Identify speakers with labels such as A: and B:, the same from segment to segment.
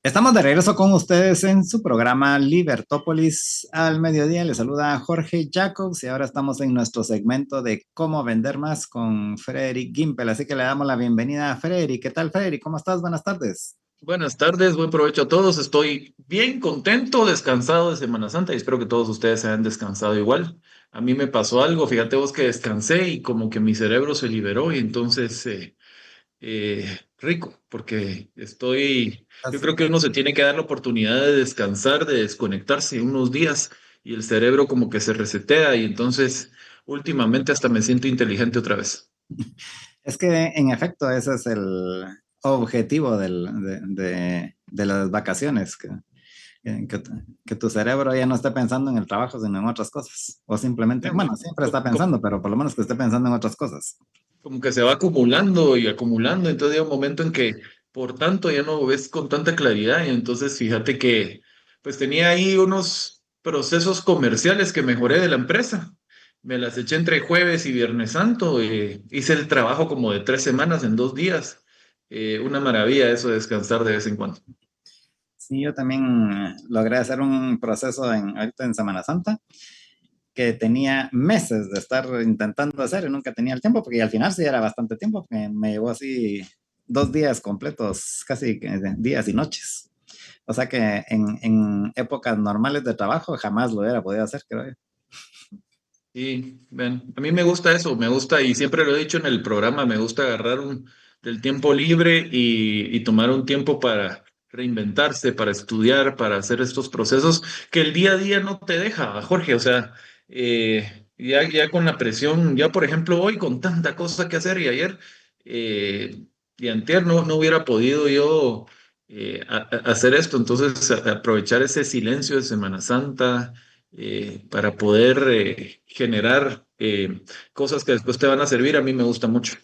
A: Estamos de regreso con ustedes en su programa Libertópolis al mediodía. Les saluda Jorge Jacobs y ahora estamos en nuestro segmento de cómo vender más con Frederick Gimpel. Así que le damos la bienvenida a Frederick. ¿Qué tal, Frederick? ¿Cómo estás? Buenas tardes.
B: Buenas tardes, buen provecho a todos. Estoy bien contento, descansado de Semana Santa y espero que todos ustedes hayan descansado igual. A mí me pasó algo, fíjate vos que descansé y como que mi cerebro se liberó y entonces rico, porque yo
A: Así-
B: creo que uno se tiene que dar la oportunidad de descansar, de desconectarse unos días y el cerebro como que se resetea y entonces últimamente hasta me siento inteligente otra vez.
A: Es que en efecto ese es el objetivo de las vacaciones, que, que tu cerebro ya no esté pensando en el trabajo, sino en otras cosas. O simplemente,
B: Digamos,
A: bueno, siempre está pensando, pero por lo menos que esté pensando en otras cosas.
B: como que se va acumulando y acumulando, entonces llega un momento en que por tanto ya no ves con tanta claridad y entonces fíjate que pues tenía ahí unos procesos comerciales que mejoré de la empresa. Me las eché entre jueves y viernes santo, hice el trabajo como de 3 semanas en 2 días. Una maravilla eso de descansar de vez en cuando.
A: Sí, yo también logré hacer un proceso ahorita en Semana Santa que tenía meses de estar intentando hacer y nunca tenía el tiempo, porque al final sí era bastante tiempo, porque me llevó así 2 días completos, casi que días y noches. O sea que en épocas normales de trabajo jamás lo hubiera podido hacer, creo yo.
B: Y ven, a mí me gusta eso, me gusta, y siempre lo he dicho en el programa, me gusta agarrar del tiempo libre y tomar un tiempo para reinventarse, para estudiar, para hacer estos procesos que el día a día no te deja, Jorge. O sea, ya con la presión, ya por ejemplo hoy con tanta cosa que hacer y ayer y antier no hubiera podido yo hacer esto. Entonces, aprovechar ese silencio de Semana Santa para poder generar cosas que después te van a servir, a mí me gusta mucho.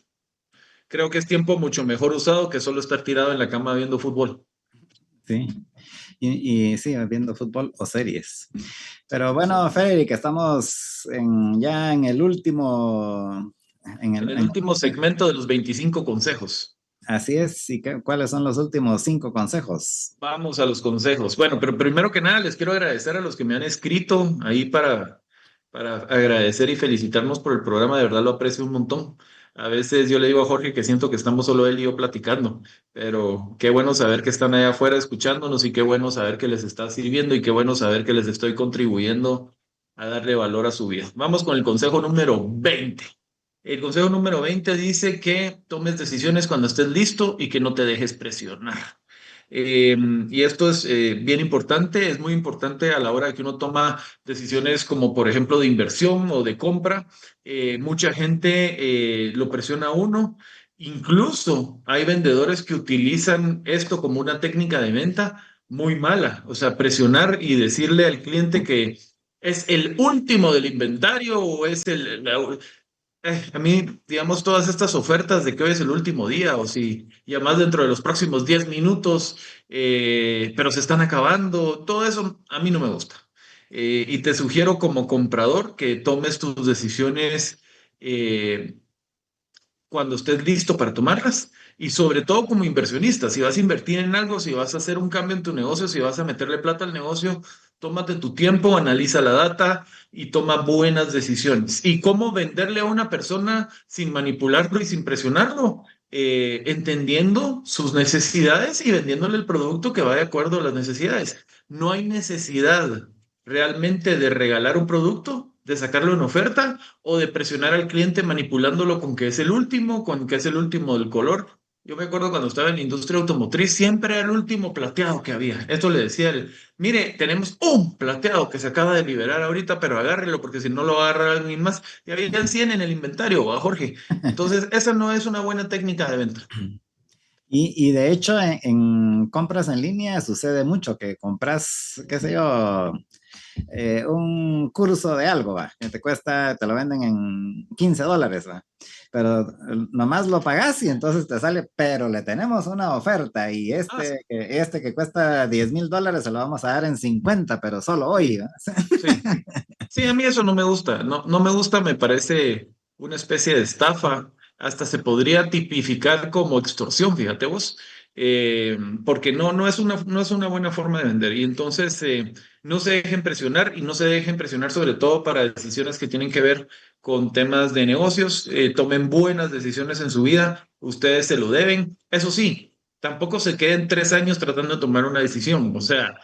B: Creo que es tiempo mucho mejor usado que solo estar tirado en la cama viendo fútbol.
A: Sí, y sí, viendo fútbol o series. Pero
B: Sí.
A: bueno, Federic, estamos ya en el último,
B: En el último segmento de los 25 consejos.
A: así es. ¿Y cuáles son los últimos 5 consejos?
B: Vamos a los consejos. Bueno, pero primero que nada les quiero agradecer a los que me han escrito ahí para agradecer y felicitarnos por el programa. De verdad lo aprecio un montón. A veces yo le digo a Jorge que siento que estamos solo él y yo platicando, pero qué bueno saber que están allá afuera escuchándonos y qué bueno saber que les está sirviendo y qué bueno saber que les estoy contribuyendo a darle valor a su vida. Vamos con el consejo número 20. El consejo número 20 dice que tomes decisiones cuando estés listo y que no te dejes presionar. Y esto es bien importante, es muy importante a la hora que uno toma decisiones como por ejemplo de inversión o de compra. Mucha gente lo presiona a uno. Incluso hay vendedores que utilizan esto como una técnica de venta muy mala, o sea, presionar y decirle al cliente que es el último del inventario o es a mí, digamos, todas estas ofertas de que hoy es el último día o si llamas dentro de los próximos 10 minutos, pero se están acabando, todo eso a mí no me gusta. Y te sugiero como comprador que tomes tus decisiones eh, cuando estés listo para tomarlas y sobre todo como inversionista, si vas a invertir en algo, si vas a hacer un cambio en tu negocio, si vas a meterle plata al negocio, tómate tu tiempo, analiza la data y toma buenas decisiones. ¿Y cómo venderle a una persona sin manipularlo y sin presionarlo? Entendiendo sus necesidades y vendiéndole el producto que va de acuerdo a las necesidades. No hay necesidad realmente de regalar un producto, de sacarlo en oferta o de presionar al cliente manipulándolo con que es el último, con que es el último del color. Yo me acuerdo cuando estaba en la industria automotriz, siempre era el último plateado que había. Esto le decía él, mire, tenemos un plateado que se acaba de liberar ahorita, pero agárrelo porque si no lo va a agarrar alguien más. Y habían 100 en el inventario, ¿va, Jorge? Entonces, esa no es una buena técnica de venta.
A: Y de hecho, en compras en línea sucede mucho que compras, qué sé yo, un curso de algo, va, que te cuesta, te lo venden en $15, va. Pero nomás lo pagas y entonces te sale, pero le tenemos una oferta y
B: Ah,
A: este que cuesta $10,000 se lo vamos a dar en 50, pero solo hoy,
B: sí,
A: ¿va?
B: sí. Sí, a mí eso no me gusta. No me gusta, me parece una especie de estafa. Hasta se podría tipificar como extorsión, fíjate vos. porque no es una buena forma de vender. Y entonces no se dejen presionar y no se dejen presionar sobre todo para decisiones que tienen que ver con temas de negocios. Tomen buenas decisiones en su vida, ustedes se lo deben. Eso sí, tampoco se queden 3 años tratando de tomar una decisión. O sea,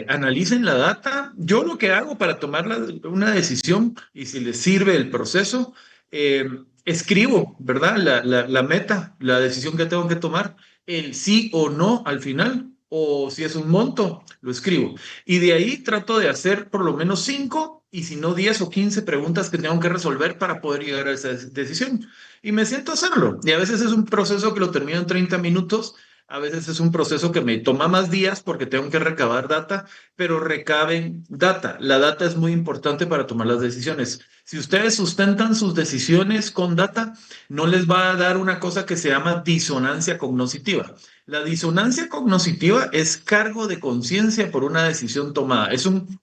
B: analicen la data. Yo lo que hago para tomar una decisión y si les sirve el proceso, eh, escribo, ¿verdad? La meta, la decisión que tengo que tomar, el sí o no al final, o si es un monto, lo escribo. Y de ahí trato de hacer por lo menos 5 y si no 10 o 15 preguntas que tengo que resolver para poder llegar a esa decisión. Y me siento a hacerlo. Y a veces es un proceso que lo termino en 30 minutos. A veces es un proceso que me toma más días porque tengo que recabar data, pero recaben data. La data es muy importante para tomar las decisiones. Si ustedes sustentan sus decisiones con data, no les va a dar una cosa que se llama disonancia cognitiva. La disonancia cognitiva es cargo de conciencia por una decisión tomada. Es un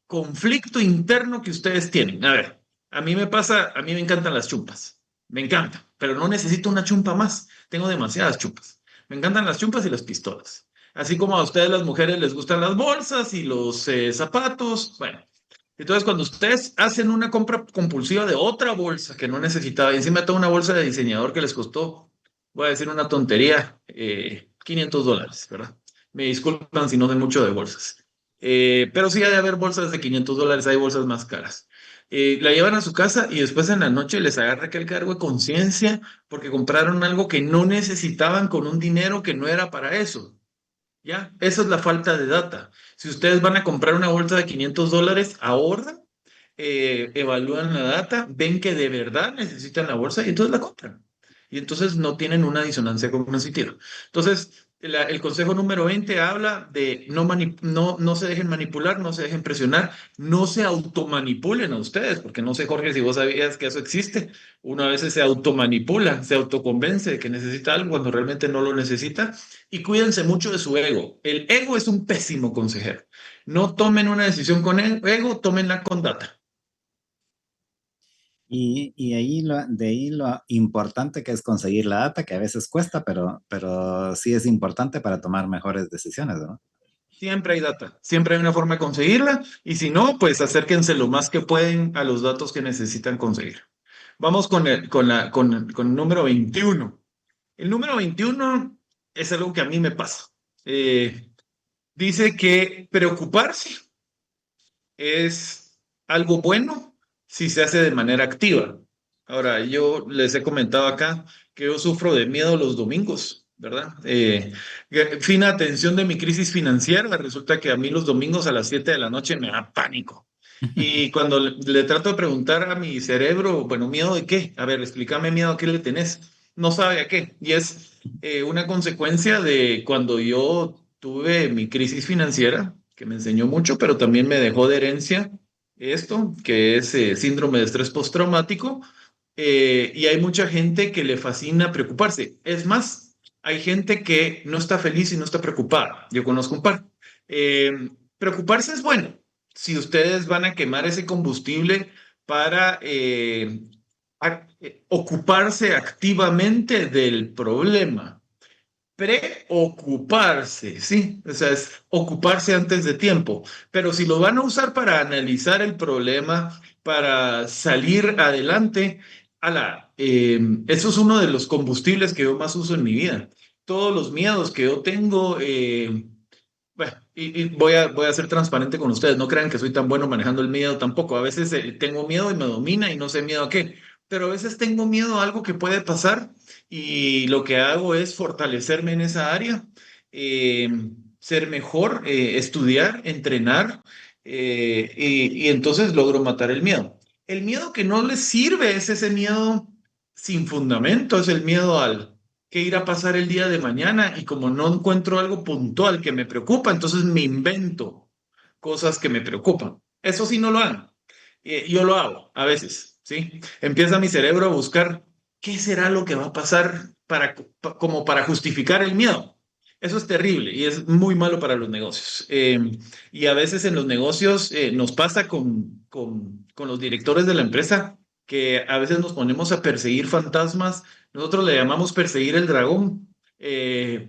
B: conflicto interno que ustedes tienen. A ver, a mí me pasa, a mí me encantan las chumpas. Me encanta, pero no necesito una chumpa más. Tengo demasiadas chumpas. Me encantan las chumpas y las pistolas. Así como a ustedes las mujeres les gustan las bolsas y los zapatos. Bueno, entonces cuando ustedes hacen una compra compulsiva de otra bolsa que no necesitaba, y encima toda una bolsa de diseñador que les costó, voy a decir una tontería, $500, ¿verdad? Me disculpan si no sé mucho de bolsas. Pero sí ha de haber bolsas de $500, hay bolsas más caras. La llevan a su casa y después en la noche les agarra aquel cargo de conciencia porque compraron algo que no necesitaban con un dinero que no era para eso. ¿Ya? Esa es la falta de data. Si ustedes van a comprar una bolsa de $500, ahorran, evalúan la data, ven que de verdad necesitan la bolsa y entonces la compran. Y entonces no tienen una disonancia cognitiva. Entonces, el consejo número 20 habla de no se dejen manipular, no se dejen presionar, no se automanipulen a ustedes, porque no sé, Jorge, si vos sabías que eso existe. Uno a veces se automanipula, se autoconvence de que necesita algo cuando realmente no lo necesita. Y cuídense mucho de su ego. El ego es un pésimo consejero. No tomen una decisión con ego, tómenla con data.
A: Y ahí de ahí lo importante que es conseguir la data, que a veces cuesta, pero sí es importante para tomar mejores decisiones, ¿no?
B: Siempre hay data, siempre hay una forma de conseguirla y si no, pues acérquense lo más que pueden a los datos que necesitan conseguir. Vamos con el número 21. El número 21 es algo que a mí me pasa. Dice que preocuparse es algo bueno si se hace de manera activa. Ahora, yo les he comentado acá que yo sufro de miedo los domingos, ¿verdad? Fina atención de mi crisis financiera, resulta que a mí los domingos a las 7 de la noche me da pánico. Y cuando le trato de preguntar a mi cerebro, bueno, ¿miedo de qué? A ver, explícame miedo a qué le tenés. No sabe a qué. Y es una consecuencia de cuando yo tuve mi crisis financiera, que me enseñó mucho, pero también me dejó de herencia esto, que es síndrome de estrés postraumático. Y hay mucha gente que le fascina preocuparse. Es más, hay gente que no está feliz y no está preocupada. Yo conozco un par. Preocuparse es bueno si ustedes van a quemar ese combustible para ocuparse activamente del problema. Preocuparse, ¿sí? O sea, es ocuparse antes de tiempo. Pero si lo van a usar para analizar el problema, para salir adelante, eso es uno de los combustibles que yo más uso en mi vida. Todos los miedos que yo tengo, bueno, y voy a ser transparente con ustedes. No crean que soy tan bueno manejando el miedo tampoco. A veces tengo miedo y me domina y no sé miedo a qué. Pero a veces tengo miedo a algo que puede pasar y lo que hago es fortalecerme en esa área, eh, ser mejor, estudiar, entrenar y entonces logro matar el miedo. El miedo que no les sirve es ese miedo sin fundamento, es el miedo al qué irá a pasar el día de mañana y como no encuentro algo puntual que me preocupa, entonces me invento cosas que me preocupan. Eso sí no lo hagan. Yo lo hago a veces, ¿sí? Empieza mi cerebro a buscar qué será lo que va a pasar como para justificar el miedo. Eso es terrible y es muy malo para los negocios. Y a veces en los negocios nos pasa con los directores de la empresa que a veces nos ponemos a perseguir fantasmas. Nosotros le llamamos perseguir el dragón.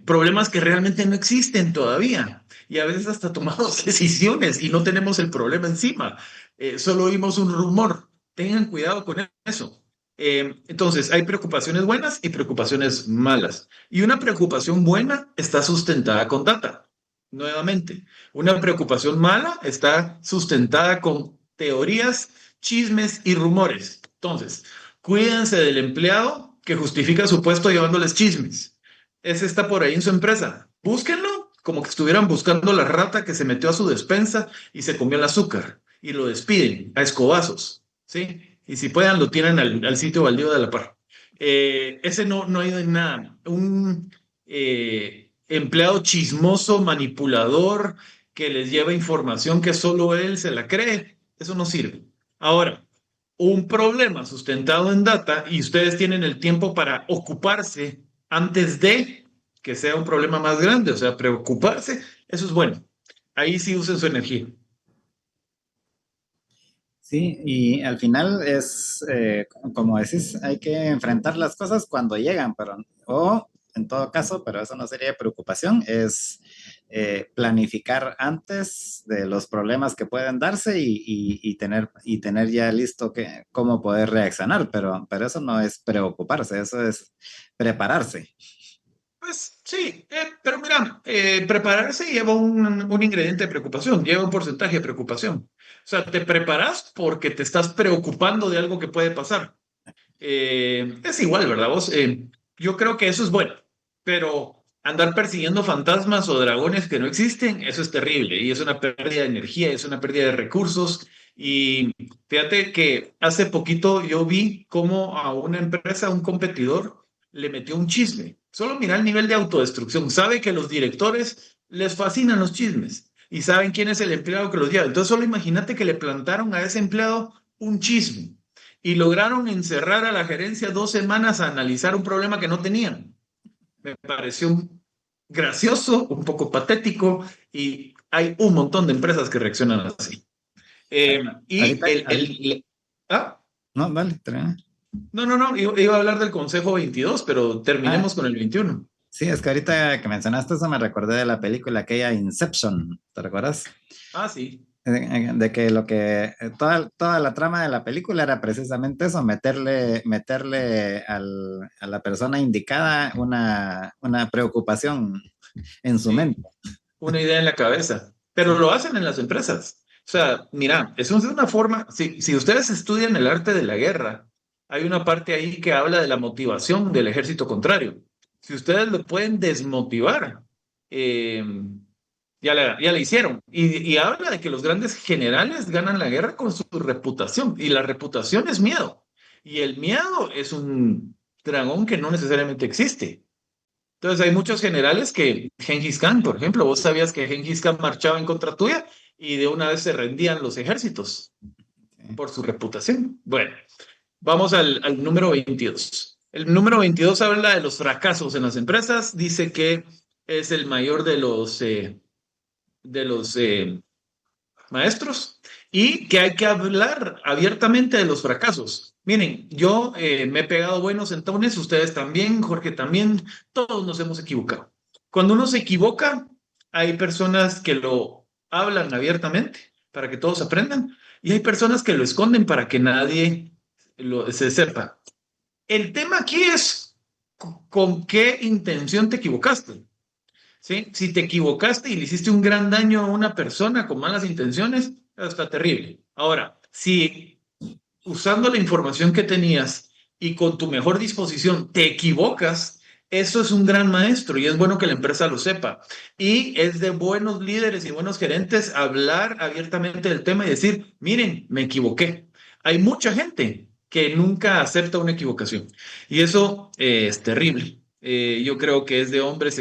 B: problemas que realmente no existen todavía. Y a veces hasta tomamos decisiones y no tenemos el problema encima. Solo oímos un rumor. Tengan cuidado con eso. Entonces, hay preocupaciones buenas y preocupaciones malas. Y una preocupación buena está sustentada con data. Nuevamente, una preocupación mala está sustentada con teorías, chismes y rumores. Entonces, cuídense del empleado que justifica su puesto llevándoles chismes. Ese está por ahí en su empresa. Búsquenlo como que estuvieran buscando la rata que se metió a su despensa y se comió el azúcar. Y lo despiden a escobazos, ¿sí? Y si puedan, lo tiran al sitio baldío de la par. Ese no ayuda en nada. Un empleado chismoso, manipulador, que les lleva información que solo él se la cree, eso no sirve. Ahora, un problema sustentado en data y ustedes tienen el tiempo para ocuparse antes de que sea un problema más grande, o sea, preocuparse, eso es bueno. Ahí sí usen su energía.
A: Sí, y al final es, como decís, hay que enfrentar las cosas cuando llegan, pero, o en todo caso, pero eso no sería preocupación, es planificar antes de los problemas que pueden darse y tener ya listo cómo poder reaccionar, pero eso no es preocuparse, eso es prepararse.
B: Pues sí, pero mira, prepararse lleva un ingrediente de preocupación, lleva un porcentaje de preocupación. O sea, te preparas porque te estás preocupando de algo que puede pasar. Es igual, ¿verdad? Yo creo que eso es bueno, pero andar persiguiendo fantasmas o dragones que no existen, eso es terrible y es una pérdida de energía, es una pérdida de recursos. Y fíjate que hace poquito yo vi cómo a una empresa, un competidor, le metió un chisme. Solo mira el nivel de autodestrucción. Sabe que los directores les fascinan los chismes y saben quién es el empleado que los lleva. Entonces solo imagínate que le plantaron a ese empleado un chisme y lograron encerrar a la gerencia 2 semanas a analizar un problema que no tenían. Me pareció gracioso, un poco patético, y hay un montón de empresas que reaccionan así. Y
A: Ahorita,
B: ¿ah?
A: no, vale, termina.
B: No, iba a hablar del Consejo 22, pero
A: Ah,
B: terminemos con el 21.
A: sí, es que ahorita que mencionaste eso me recordé de la película aquella Inception, ¿te recuerdas?
B: Ah, sí.
A: De que toda la trama de la película era precisamente eso, meterle a la persona indicada una preocupación en su mente.
B: Sí, una idea en la cabeza, pero
A: Sí,
B: lo hacen en las empresas. O sea, mira, es una forma, si ustedes estudian el arte de la guerra, hay una parte ahí que habla de la motivación del ejército contrario. Si ustedes lo pueden desmotivar, eh, ya la hicieron. Y habla de que los grandes generales ganan la guerra con su reputación, y la reputación es miedo. Y el miedo es un dragón que no necesariamente existe. Entonces hay muchos generales que, Gengis Khan, por ejemplo, vos sabías que Gengis Khan marchaba en contra tuya y de una vez se rendían los ejércitos
A: sí.
B: por su reputación. Bueno, vamos al número 22. El número 22 habla de los fracasos en las empresas, dice que es el mayor de los maestros y que hay que hablar abiertamente de los fracasos. Miren, yo me he pegado buenos entones, ustedes también, Jorge también, todos nos hemos equivocado. Cuando uno se equivoca, hay personas que lo hablan abiertamente para que todos aprendan y hay personas que lo esconden para que nadie se sepa. El tema aquí es con qué intención te equivocaste. ¿Sí? Si te equivocaste y le hiciste un gran daño a una persona con malas intenciones, está terrible. Ahora, si usando la información que tenías y con tu mejor disposición te equivocas, eso es un gran maestro y es bueno que la empresa lo sepa. Y es de buenos líderes y buenos gerentes hablar abiertamente del tema y decir, miren, me equivoqué. Hay mucha gente que nunca acepta una equivocación y eso es terrible. Yo creo que es de hombres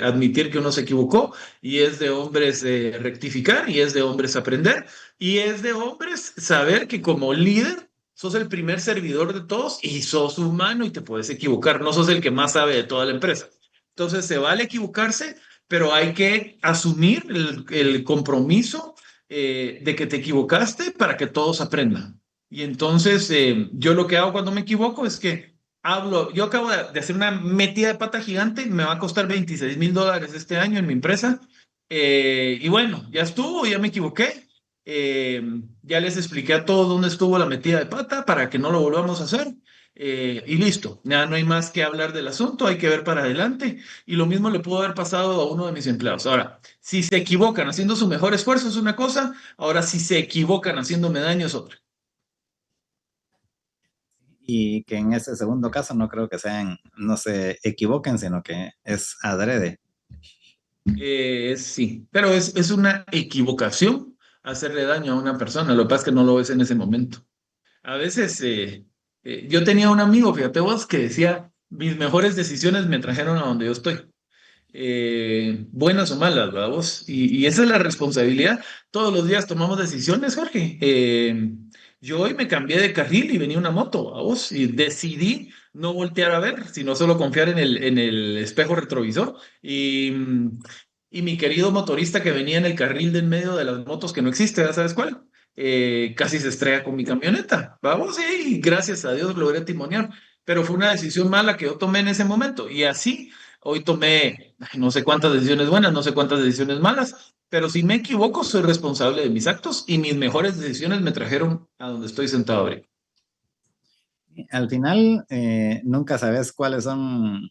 B: admitir que uno se equivocó y es de hombres rectificar y es de hombres aprender y es de hombres saber que como líder sos el primer servidor de todos y sos humano y te puedes equivocar, no sos el que más sabe de toda la empresa. Entonces se vale equivocarse, pero hay que asumir el compromiso de que te equivocaste para que todos aprendan. Y entonces yo lo que hago cuando me equivoco es que yo acabo de hacer una metida de pata gigante, me va a costar $26,000 este año en mi empresa. Y bueno, ya estuvo, ya me equivoqué. Eh, ya les expliqué a todos dónde estuvo la metida de pata para que no lo volvamos a hacer. Y listo, ya no hay más que hablar del asunto, hay que ver para adelante. Y lo mismo le pudo haber pasado a uno de mis empleados. Ahora, si se equivocan haciendo su mejor esfuerzo es una cosa, ahora si se equivocan haciéndome daño es otra.
A: Y que en ese segundo caso no creo que no se equivoquen, sino que es adrede.
B: Sí, pero es una equivocación hacerle daño a una persona. Lo que pasa es que no lo ves en ese momento. A veces yo tenía un amigo, fíjate vos, que decía, mis mejores decisiones me trajeron a donde yo estoy. Buenas o malas, ¿verdad vos? Y esa es la responsabilidad. Todos los días tomamos decisiones, Jorge. Yo hoy me cambié de carril y venía una moto, a vos, y decidí no voltear a ver, sino solo confiar en el espejo retrovisor. Y mi querido motorista que venía en el carril de en medio de las motos que no existe, ¿ya sabes cuál? Casi se estrella con mi camioneta. Vamos, y gracias a Dios logré timonear. Pero fue una decisión mala que yo tomé en ese momento. Y así, hoy tomé no sé cuántas decisiones buenas, no sé cuántas decisiones malas, pero si me equivoco, soy responsable de mis actos y mis mejores decisiones me trajeron a donde estoy sentado ahorita.
A: Al final, nunca sabes cuáles son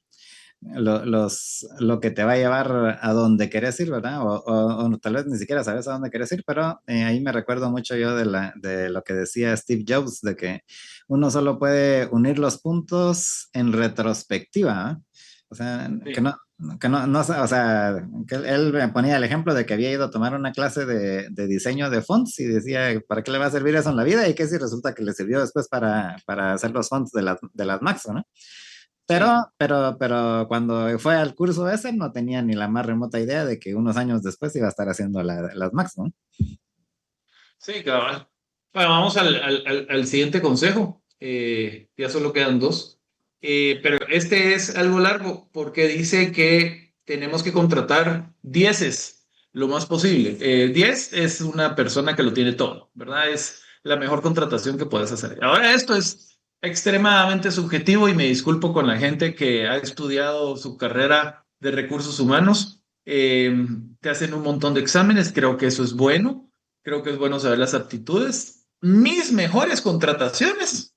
A: lo que te va a llevar a donde querés ir, ¿verdad? O tal vez ni siquiera sabes a dónde querés ir, pero ahí me recuerdo mucho yo de lo que decía Steve Jobs, de que uno solo puede unir los puntos en retrospectiva, ¿eh? O sea,
B: Sí.
A: o sea, que él me ponía el ejemplo de que había ido a tomar una clase de diseño de fonts y decía, ¿para qué le va a servir eso en la vida? Y que si resulta que le sirvió después para hacer los fonts de las Macs, ¿no?
B: Sí,
A: Pero cuando fue al curso ese, no tenía ni la más remota idea de que unos años después iba a estar haciendo las Macs, ¿no?
B: sí, cabal. Bueno, vamos al siguiente consejo. Ya solo quedan dos. Pero este es algo largo porque dice que tenemos que contratar dieces lo más posible. 10 es una persona que lo tiene todo, ¿verdad? Es la mejor contratación que puedes hacer. Ahora, esto es extremadamente subjetivo y me disculpo con la gente que ha estudiado su carrera de recursos humanos. Te hacen un montón de exámenes, creo que eso es bueno. Creo que es bueno saber las aptitudes. Mis mejores contrataciones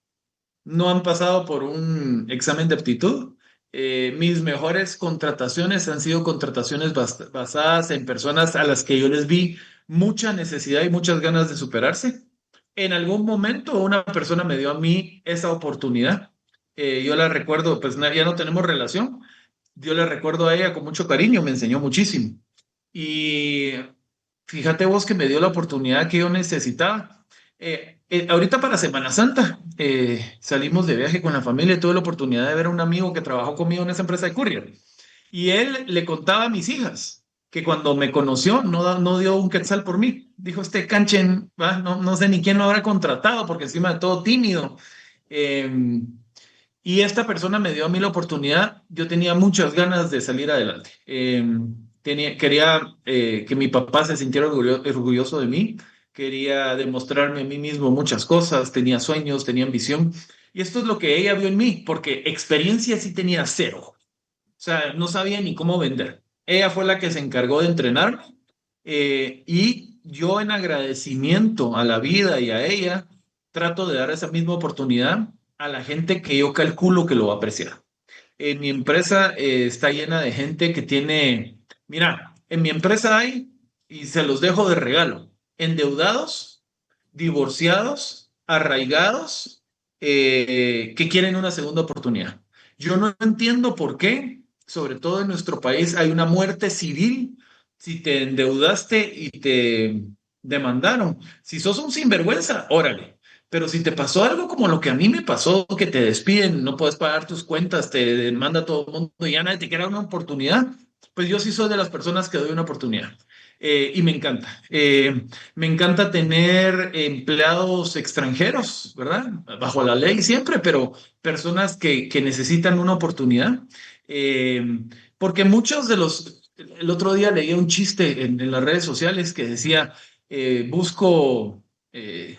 B: no han pasado por un examen de aptitud. Mis mejores contrataciones han sido contrataciones basadas en personas a las que yo les vi mucha necesidad y muchas ganas de superarse. En algún momento una persona me dio a mí esa oportunidad. Yo la recuerdo, pues ya no tenemos relación. Yo la recuerdo a ella con mucho cariño, me enseñó muchísimo. Y fíjate vos que me dio la oportunidad que yo necesitaba. Ahorita para Semana Santa salimos de viaje con la familia y tuve la oportunidad de ver a un amigo que trabajó conmigo en esa empresa de courier. Y él le contaba a mis hijas que cuando me conoció no dio un quetzal por mí. Dijo, este canchen, ¿va? No sé ni quién lo habrá contratado porque encima de todo tímido. Eh, y esta persona me dio a mí la oportunidad. Yo tenía muchas ganas de salir adelante. Quería que mi papá se sintiera orgulloso de mí. Quería demostrarme a mí mismo muchas cosas. Tenía sueños, tenía ambición. Y esto es lo que ella vio en mí, porque experiencia sí tenía cero. O sea, no sabía ni cómo vender. Ella fue la que se encargó de entrenarme y yo en agradecimiento a la vida y a ella trato de dar esa misma oportunidad a la gente que yo calculo que lo va a apreciar. En mi empresa está llena de gente que tiene, mira, en mi empresa hay, y se los dejo de regalo, endeudados, divorciados, arraigados, que quieren una segunda oportunidad. Yo no entiendo por qué, sobre todo en nuestro país, hay una muerte civil si te endeudaste y te demandaron. Si sos un sinvergüenza, órale. Pero si te pasó algo como lo que a mí me pasó, que te despiden, no puedes pagar tus cuentas, te demanda todo el mundo y ya nadie te quiere dar una oportunidad, pues yo sí soy de las personas que doy una oportunidad. Y me encanta. Me encanta tener empleados extranjeros, ¿verdad? Bajo la ley siempre, pero personas que necesitan una oportunidad. Eh, Porque muchos de los... El otro día leía un chiste en las redes sociales que decía, busco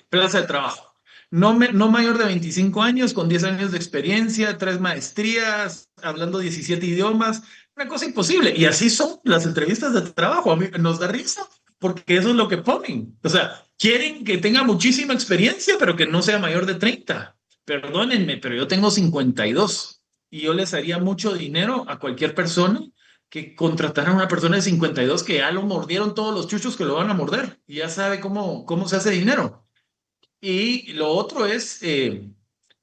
B: plaza de trabajo. no mayor de 25 años, con 10 años de experiencia, 3 maestrías, hablando 17 idiomas, una cosa imposible. Y así son las entrevistas de trabajo. A mí nos da risa porque eso es lo que ponen. O sea, quieren que tenga muchísima experiencia, pero que no sea mayor de 30. Perdónenme, pero yo tengo 52 y yo les haría mucho dinero a cualquier persona que contratara a una persona de 52 que ya lo mordieron todos los chuchos que lo van a morder y ya sabe cómo se hace dinero. Y lo otro es,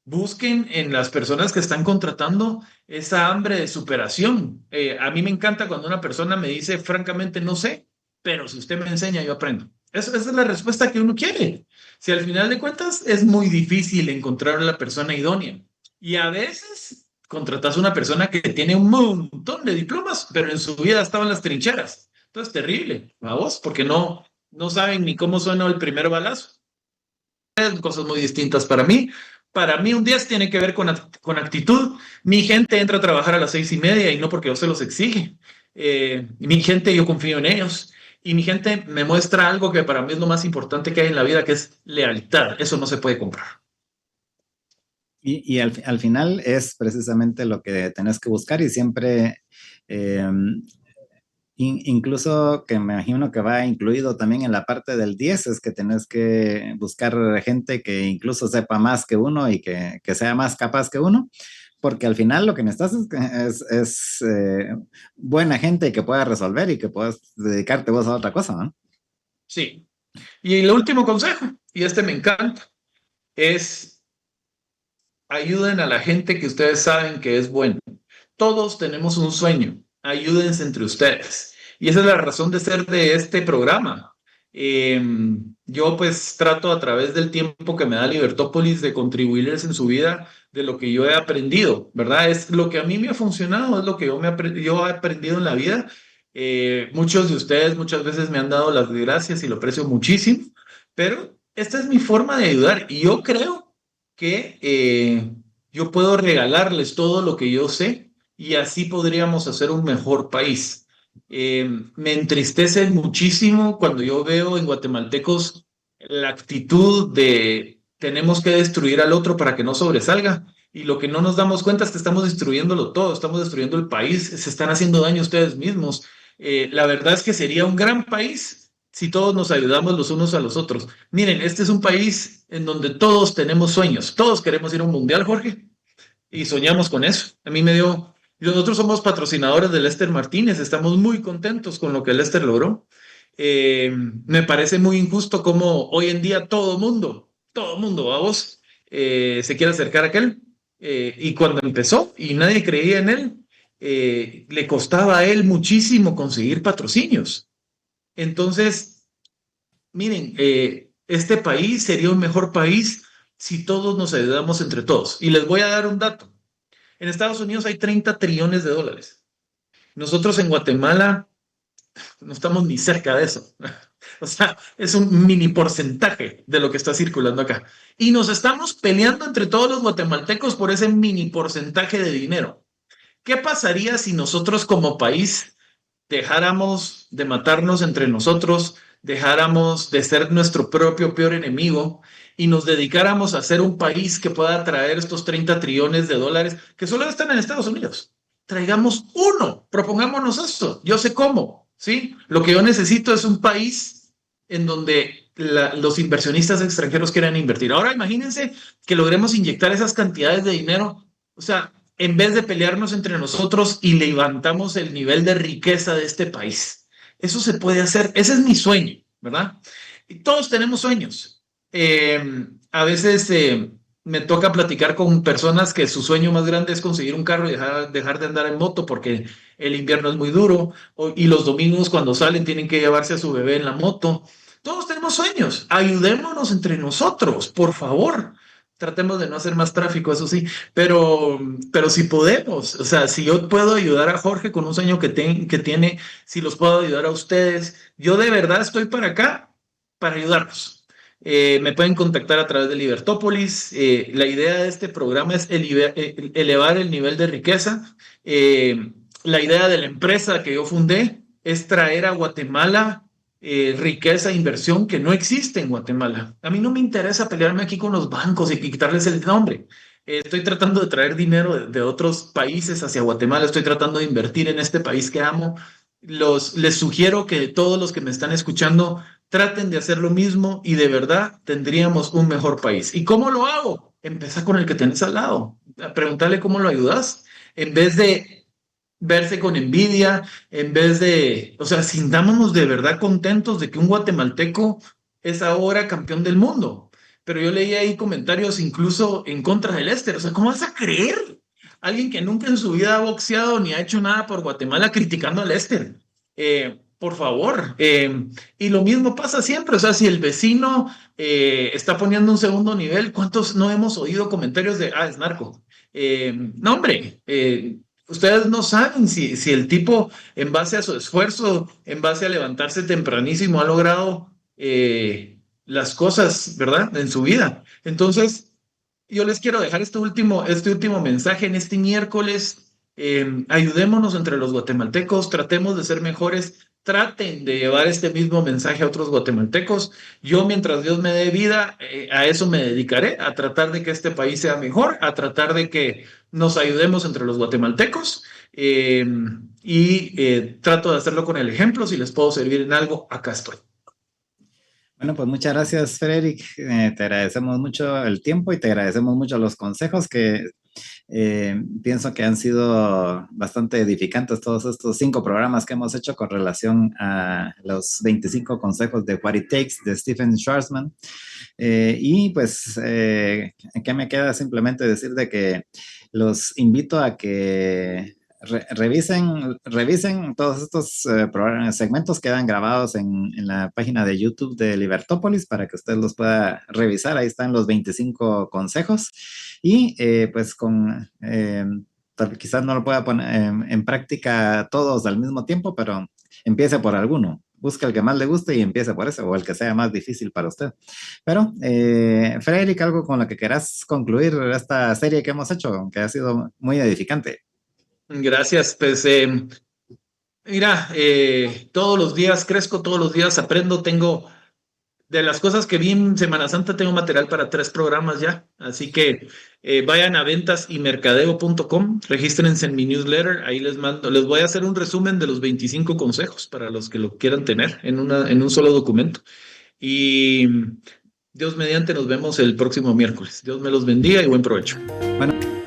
B: busquen en las personas que están contratando esa hambre de superación. A mí me encanta cuando una persona me dice, francamente, no sé, pero si usted me enseña, yo aprendo. Esa es la respuesta que uno quiere. Si al final de cuentas es muy difícil encontrar a la persona idónea. Y a veces contratas a una persona que tiene un montón de diplomas, pero en su vida estaba en las trincheras. Entonces, terrible, vamos, porque no saben ni cómo suena el primer balazo. Cosas muy distintas para mí. Para mí un 10 tiene que ver con actitud. Mi gente entra a trabajar a las 6:30 y no porque yo se los exige. Mi gente, yo confío en ellos. Y mi gente me muestra algo que para mí es lo más importante que hay en la vida, que es lealtad. Eso no se puede comprar.
A: Y al final es precisamente lo que tenés que buscar y siempre, eh, incluso que me imagino que va incluido también en la parte del 10, es que tenés que buscar gente que incluso sepa más que uno y que sea más capaz que uno, porque al final lo que necesitas es buena gente que pueda resolver y que puedas dedicarte vos a otra cosa, ¿no?
B: Sí. Y el último consejo, y este me encanta, es ayuden a la gente que ustedes saben que es buena. Todos tenemos un sueño. Ayúdense entre ustedes. Y esa es la razón de ser de este programa. Yo pues trato a través del tiempo que me da Libertópolis de contribuirles en su vida de lo que yo he aprendido, ¿verdad? Es lo que a mí me ha funcionado, es lo que yo he aprendido en la vida. Muchos de ustedes muchas veces me han dado las gracias y lo aprecio muchísimo, pero esta es mi forma de ayudar y yo creo que yo puedo regalarles todo lo que yo sé y así podríamos hacer un mejor país. Me entristece muchísimo cuando yo veo en guatemaltecos la actitud de tenemos que destruir al otro para que no sobresalga. Y lo que no nos damos cuenta es que estamos destruyéndolo todo, estamos destruyendo el país, se están haciendo daño ustedes mismos. La verdad es que sería un gran país si todos nos ayudamos los unos a los otros. Miren, este es un país en donde todos tenemos sueños, todos queremos ir a un mundial, Jorge, y soñamos con eso. A mí me dio, nosotros somos patrocinadores de Lester Martínez, estamos muy contentos con lo que Lester logró. Me parece muy injusto como hoy en día todo mundo, a vos, se quiere acercar a aquel. Y cuando empezó y nadie creía en él, le costaba a él muchísimo conseguir patrocinios. Entonces, miren, este país sería un mejor país si todos nos ayudamos entre todos. Y les voy a dar un dato. En Estados Unidos hay 30 trillones de dólares. Nosotros en Guatemala no estamos ni cerca de eso. O sea, es un mini porcentaje de lo que está circulando acá. Y nos estamos peleando entre todos los guatemaltecos por ese mini porcentaje de dinero. ¿Qué pasaría si nosotros como país dejáramos de matarnos entre nosotros, dejáramos de ser nuestro propio peor enemigo y nos dedicáramos a ser un país que pueda traer estos 30 trillones de dólares que solo están en Estados Unidos? Traigamos uno, propongámonos esto. Yo sé cómo, ¿sí? Lo que yo necesito es un país en donde los inversionistas extranjeros quieran invertir. Ahora imagínense que logremos inyectar esas cantidades de dinero, o sea, en vez de pelearnos entre nosotros y levantamos el nivel de riqueza de este país. Eso se puede hacer, ese es mi sueño, ¿verdad? Y todos tenemos sueños. A veces me toca platicar con personas que su sueño más grande es conseguir un carro y dejar de andar en moto porque el invierno es muy duro y los domingos cuando salen tienen que llevarse a su bebé en la moto. Todos tenemos sueños, ayudémonos entre nosotros, por favor. Tratemos de no hacer más tráfico, eso sí, pero si podemos, o sea, si yo puedo ayudar a Jorge con un sueño que tiene, si los puedo ayudar a ustedes, yo de verdad estoy para acá, para ayudarlos. Me pueden contactar a través de Libertópolis. La idea de este programa es elevar el nivel de riqueza. La idea de la empresa que yo fundé es traer a Guatemala riqueza e inversión que no existe en Guatemala. A mí no me interesa pelearme aquí con los bancos y quitarles el nombre. Estoy tratando de traer dinero de otros países hacia Guatemala, estoy tratando de invertir en este país que amo. Les sugiero que todos los que me están escuchando traten de hacer lo mismo y de verdad tendríamos un mejor país. ¿Y cómo lo hago? Empieza con el que tenés al lado, a preguntarle cómo lo ayudas, en vez de verse con envidia, en vez de, o sea, sintámonos de verdad contentos de que un guatemalteco es ahora campeón del mundo. Pero yo leí ahí comentarios incluso en contra del Lester. O sea, ¿cómo vas a creer? Alguien que nunca en su vida ha boxeado ni ha hecho nada por Guatemala criticando al Lester. Por favor. Y lo mismo pasa siempre. O sea, si el vecino está poniendo un segundo nivel, ¿cuántos no hemos oído comentarios de, es narco? No, hombre, ustedes no saben si el tipo, en base a su esfuerzo, en base a levantarse tempranísimo, ha logrado las cosas, ¿verdad? En su vida. Entonces, yo les quiero dejar este último mensaje en este miércoles. Ayudémonos entre los guatemaltecos, tratemos de ser mejores, traten de llevar este mismo mensaje a otros guatemaltecos. Yo, mientras Dios me dé vida, a eso me dedicaré, a tratar de que este país sea mejor, a tratar de que nos ayudemos entre los guatemaltecos y trato de hacerlo con el ejemplo. Si les puedo servir en algo, acá estoy.
A: Bueno, pues muchas gracias, Frederick. Te agradecemos mucho el tiempo y te agradecemos mucho los consejos que pienso que han sido bastante edificantes todos estos 5 programas que hemos hecho con relación a los 25 consejos de What It Takes de Stephen Schwarzman. Y pues, ¿qué me queda? Simplemente decir de que los invito a que revisen todos estos segmentos que quedan grabados en la página de YouTube de Libertópolis para que usted los pueda revisar. Ahí están los 25 consejos y pues quizás no lo pueda poner en práctica todos al mismo tiempo, pero empiece por alguno. Busca el que más le guste y empiece por ese o el que sea más difícil para usted. Pero, Frederick, algo con lo que quieras concluir esta serie que hemos hecho, que ha sido muy edificante.
B: Gracias, pues mira, todos los días crezco, todos los días aprendo, de las cosas que vi en Semana Santa, tengo material para 3 programas ya, así que vayan a ventasymercadeo.com, regístrense en mi newsletter, ahí les voy a hacer un resumen de los 25 consejos para los que lo quieran tener en un solo documento. Y Dios mediante, nos vemos el próximo miércoles. Dios me los bendiga y buen provecho.
A: Bueno.